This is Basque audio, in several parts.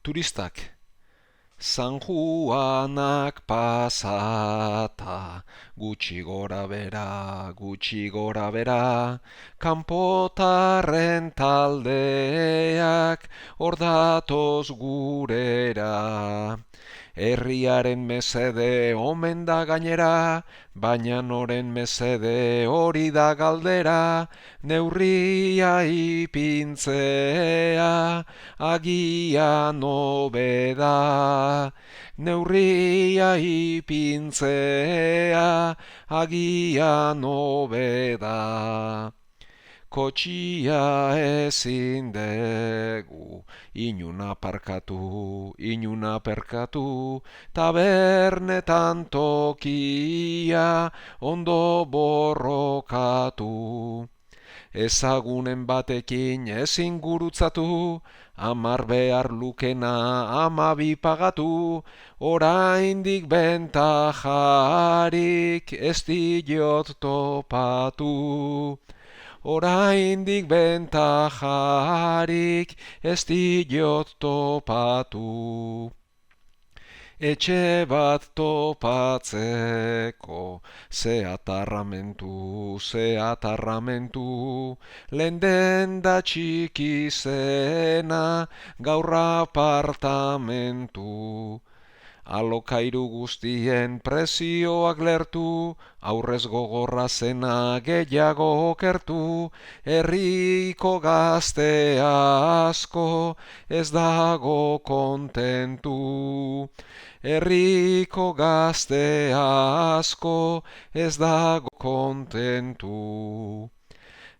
Turistak. San Juanak pasata, gutxi gora bera, kanpotarren taldeak hor datoz gurera. Herriaren mesede omen da gainera, baina noren mesede hori da galdera, neurria ipintzea, agian hobeda. Neurria ipintzea, agian hobeda. Kotxia ezin degu, inuna perkatu, tabernetan tokia ondo borrokatu. Ezagunen batekin ezin gurutzatu, 10 behar lukena 12 pagatu, oraindik bentajarik ez diot topatu. Oraindik bentajarik ez diot topatu. Etxe bat topatzeko, ze atarramentu, lehen denda txiki zena, gaur apartamentu. Alokairu guztien prezioak lertu, aurrez gogorra zena gehiago okertu, herriko gazte asko ez dago kontentu. Herriko gazte asko ez dago kontentu.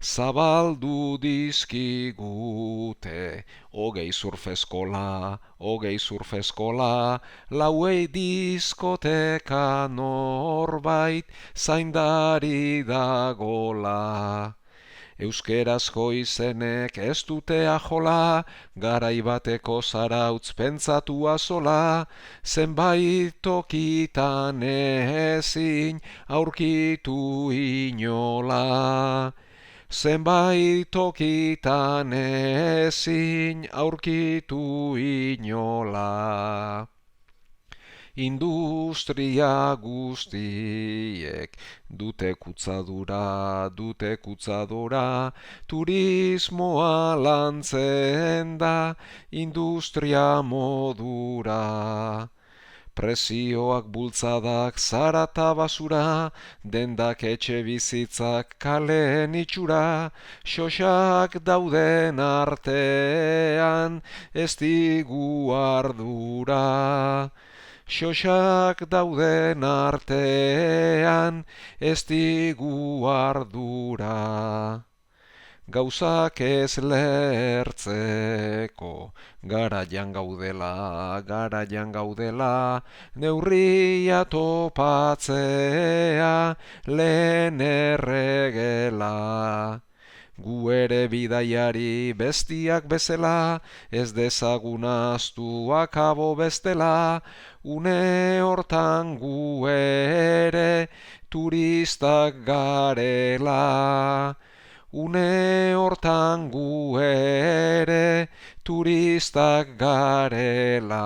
Zabaldu dizkigute, 20 surfeskola, lauei diskoteka norbait zaindari dagola. Euskerazko izenek ez dute ajola, garai bateko zarautz pentsatua sola, zenbait tokitan ezin aurkitu inola. Zenbait tokitan ezin aurkitu inola. Industria guztiek dute kutzadura, turismoa lantzen da industria modura. Prezioak bultzadak zarata basura, dendak etxe bizitzak kalen itxura, xoxak dauden artean ez digu ardura. Xoxak dauden artean ez digu ardura. Gauzak ez lertzeko, garaian gaudela, neurria topatzea lehen erregela. Gu ere bidaiari bestiak bezala, ez dezagun ahaztu akabo bestela, une hortan gu ere turistak garela. Une hortan gu ere turistak garela.